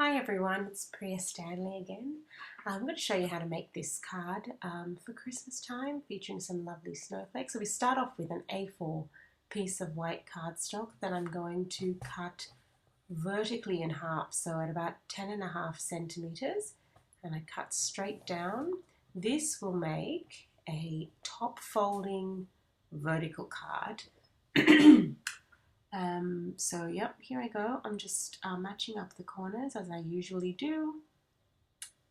Hi everyone, it's Priya Stanley again. I'm going to show you how to make this card for Christmas time featuring some lovely snowflakes. So we start off with an A4 piece of white cardstock that I'm going to cut vertically in half, so at about 10.5 centimeters, and I cut straight down. This will make a top folding vertical card. So yep, here I go. I'm just matching up the corners as I usually do,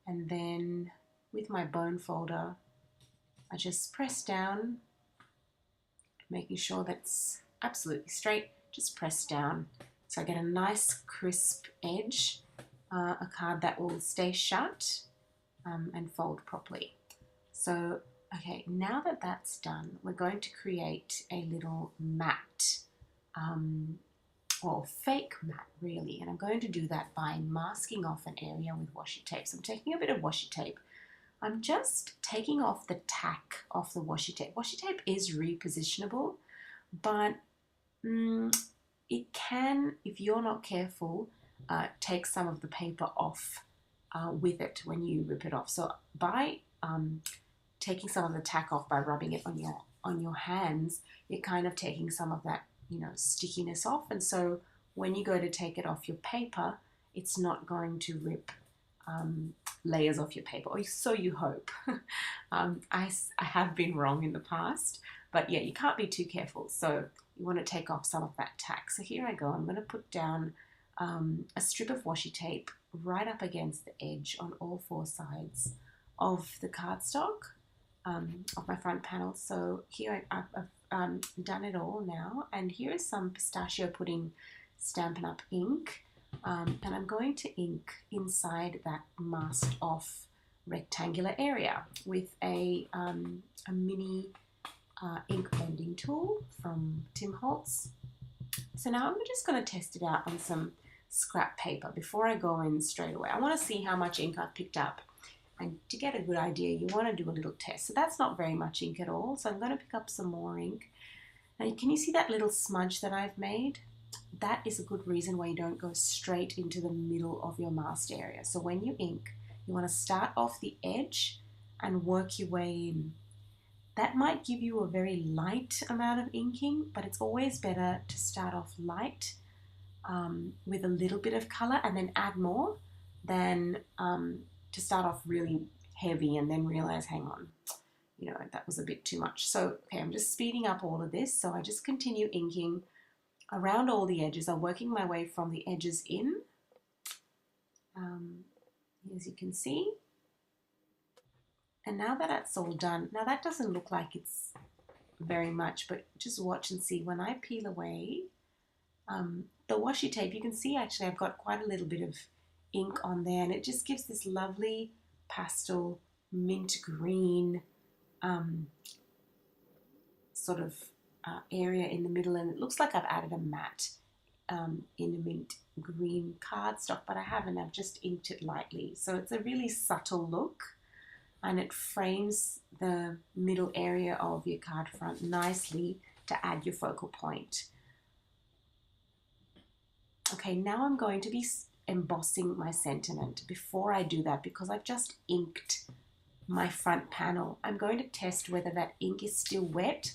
and then with my bone folder I just press down, making sure that's absolutely straight. Just press down so I get a nice crisp edge, a card that will stay shut and fold properly. So okay, now that that's done, we're going to create a little mat, or fake mat really, and I'm going to do that by masking off an area with washi tape. So I'm taking a bit of washi tape. I'm just taking off the tack off the washi tape. Washi tape is repositionable, but it can, if you're not careful, take some of the paper off with it when you rip it off. So by taking some of the tack off by rubbing it on your hands, you're kind of taking some of that stickiness off, and so when you go to take it off your paper, it's not going to rip layers off your paper, or so you hope. I have been wrong in the past, but yeah, you can't be too careful, so you want to take off some of that tack. So here I go. I'm going to put down a strip of washi tape right up against the edge on all four sides of the cardstock of my front panel. So here I've done it all now, and here is some pistachio pudding Stampin' Up! Ink, and I'm going to ink inside that masked off rectangular area with a mini ink blending tool from Tim Holtz. So now I'm just going to test it out on some scrap paper before I go in straight away. I want to see how much ink I've picked up, and to get a good idea you want to do a little test. So that's not very much ink at all, so I'm going to pick up some more ink. And can you see that little smudge that I've made? That is a good reason why you don't go straight into the middle of your masked area. So when you ink, you want to start off the edge and work your way in. That might give you a very light amount of inking, but it's always better to start off light with a little bit of color and then add more than to start off really heavy and then realize, hang on, that was a bit too much. So, okay, I'm just speeding up all of this. So I just continue inking around all the edges. I'm working my way from the edges in, as you can see. And now that that's all done, now that doesn't look like it's very much, but just watch and see. When I peel away the washi tape, you can see actually I've got quite a little bit of ink on there, and it just gives this lovely pastel mint green sort of area in the middle, and it looks like I've added a matte in a mint green cardstock, but I haven't. I've just inked it lightly, so it's a really subtle look, and it frames the middle area of your card front nicely to add your focal point. Okay, now I'm going to be embossing my sentiment. Before I do that, because I've just inked my front panel, I'm going to test whether that ink is still wet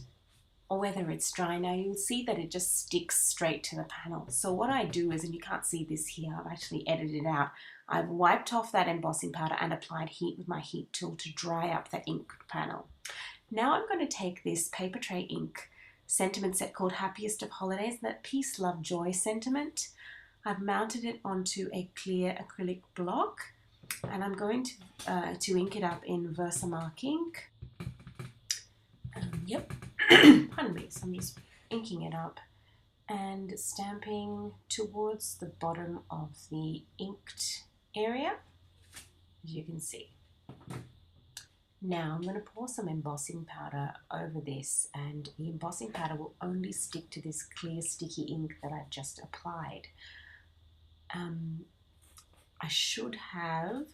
or whether it's dry. Now you'll see that it just sticks straight to the panel. So what I do is, and you can't see this here, I've actually edited it out, I've wiped off that embossing powder and applied heat with my heat tool to dry up the ink panel. Now I'm going to take this paper tray ink sentiment set called Happiest of Holidays, that Peace, Love, Joy sentiment. I've mounted it onto a clear acrylic block, and I'm going to ink it up in Versamark ink. Yep, pardon me, so I'm just inking it up and stamping towards the bottom of the inked area, as you can see. Now I'm going to pour some embossing powder over this, and the embossing powder will only stick to this clear sticky ink that I've just applied. I should have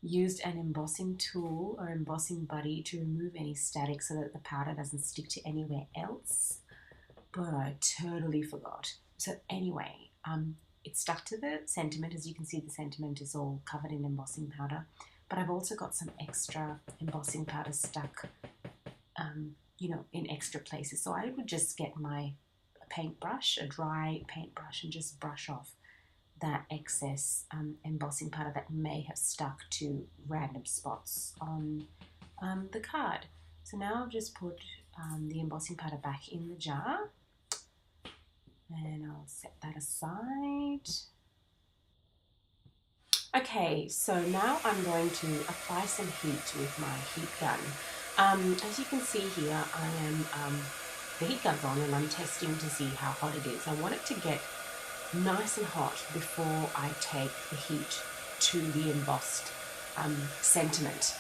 used an embossing tool or embossing buddy to remove any static so that the powder doesn't stick to anywhere else, but I totally forgot. So anyway, it's stuck to the sentiment. As you can see, the sentiment is all covered in embossing powder, but I've also got some extra embossing powder stuck, you know, in extra places. So I would just get my paintbrush, a dry paintbrush, and just brush off that excess embossing powder that may have stuck to random spots on the card. So now I've just put the embossing powder back in the jar, and I'll set that aside. Okay, so now I'm going to apply some heat with my heat gun. As you can see here, I am, the heat gun's on and I'm testing to see how hot it is. I want it to get nice and hot before I take the heat to the embossed sentiment.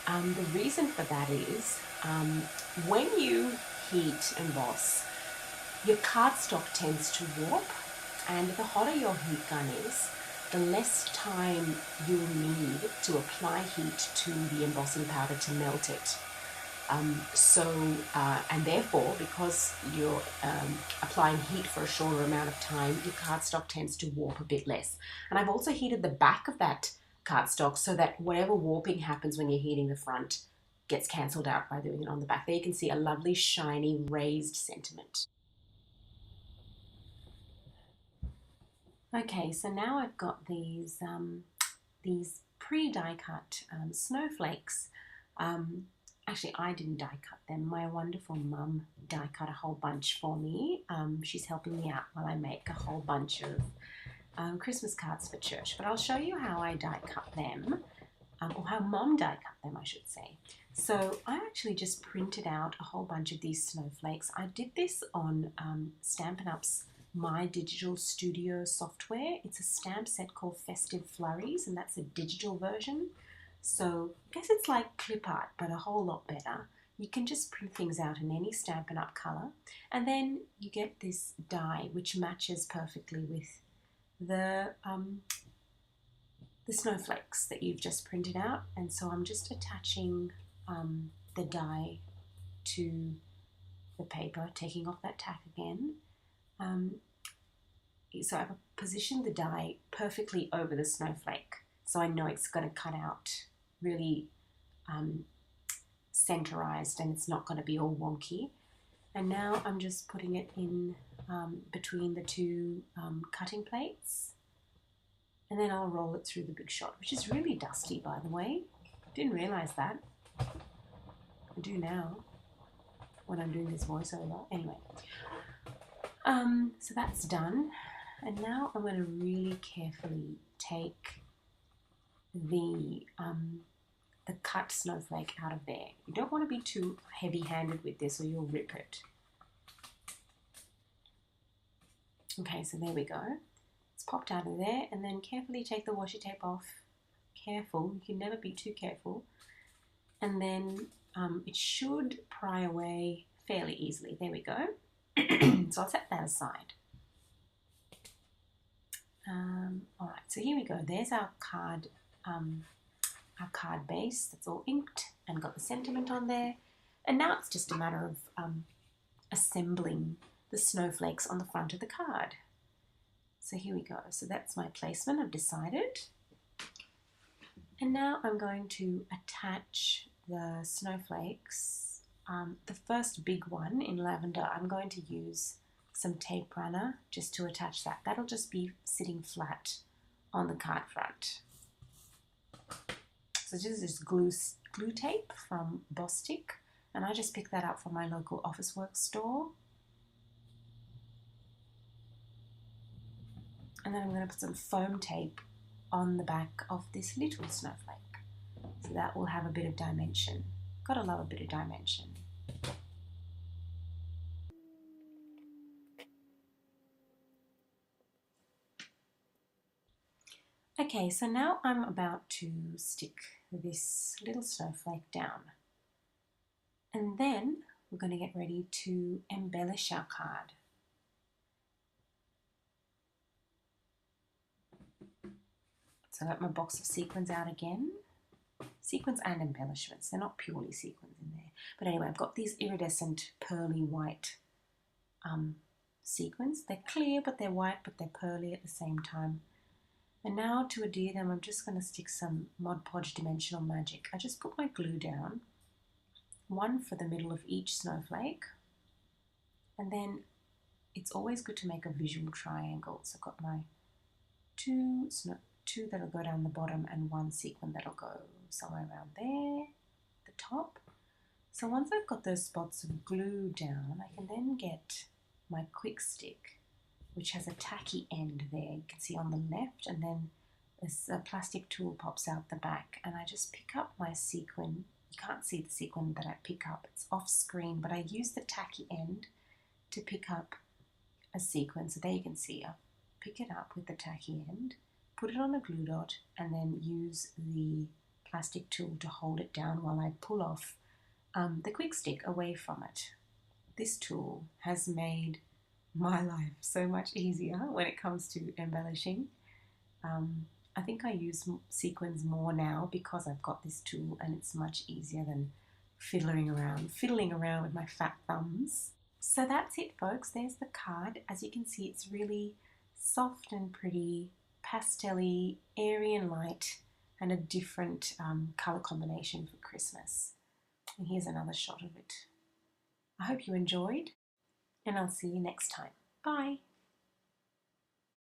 The reason for that is when you heat emboss, your cardstock tends to warp, and the hotter your heat gun is, the less time you'll need to apply heat to the embossing powder to melt it. And therefore, because you're applying heat for a shorter amount of time, your cardstock tends to warp a bit less. And I've also heated the back of that cardstock so that whatever warping happens when you're heating the front gets cancelled out by doing it on the back. There you can see a lovely, shiny, raised sentiment. Okay, so now I've got these pre-die cut snowflakes. Actually, I didn't die cut them. My wonderful mum die cut a whole bunch for me. She's helping me out while I make a whole bunch of Christmas cards for church. But I'll show you how I die cut them, or how mum die cut them, I should say. So I actually just printed out a whole bunch of these snowflakes. I did this on Stampin' Up's My Digital Studio software. It's a stamp set called Festive Flurries, and that's a digital version. So I guess it's like clip art, but a whole lot better. You can just print things out in any Stampin' Up colour, and then you get this die which matches perfectly with the snowflakes that you've just printed out. And so I'm just attaching the die to the paper, taking off that tack again. So I've positioned the die perfectly over the snowflake, so I know it's going to cut out really centerized and it's not going to be all wonky. And now I'm just putting it in between the two cutting plates, and then I'll roll it through the Big Shot, which is really dusty, by the way. Didn't realize that. I do now when I'm doing this voiceover. Anyway, so that's done, and now I'm going to really carefully take the cut snowflake out of there. You don't want to be too heavy-handed with this or you'll rip it. Okay, so there we go. It's popped out of there, and then carefully take the washi tape off. Careful, you can never be too careful. And then it should pry away fairly easily. There we go. So I'll set that aside. All right, so here we go. There's our card base that's all inked and got the sentiment on there. And now it's just a matter of assembling the snowflakes on the front of the card. So here we go. So that's my placement, I've decided. And now I'm going to attach the snowflakes. The first big one in lavender, I'm going to use some tape runner just to attach that. That'll just be sitting flat on the card front. So this is glue tape from Bostik, and I just picked that up from my local Officeworks store. And then I'm going to put some foam tape on the back of this little snowflake. So that will have a bit of dimension. Gotta love a bit of dimension. Okay, so now I'm about to stick this little snowflake down. And then we're going to get ready to embellish our card. So I got my box of sequins out again. Sequins and embellishments. They're not purely sequins in there. But anyway, I've got these iridescent pearly white sequins. They're clear, but they're white, but they're pearly at the same time. And now to adhere them, I'm just going to stick some Mod Podge Dimensional Magic. I just put my glue down, one for the middle of each snowflake, and then it's always good to make a visual triangle. So I've got my two that'll go down the bottom and one sequin that'll go somewhere around there, the top. So once I've got those spots of glue down, I can then get my quick stick, which has a tacky end there, you can see on the left, and then this plastic tool pops out the back, and I just pick up my sequin. You can't see the sequin that I pick up, it's off screen, but I use the tacky end to pick up a sequin. So there you can see, I pick it up with the tacky end, put it on a glue dot, and then use the plastic tool to hold it down while I pull off the quick stick away from it. This tool has made my life so much easier when it comes to embellishing. I think I use sequins more now because I've got this tool, and it's much easier than fiddling around with my fat thumbs. So that's it, folks. There's the card. As you can see, it's really soft and pretty, pastel-y, airy and light, and a different colour combination for Christmas. And here's another shot of it. I hope you enjoyed, and I'll see you next time. Bye.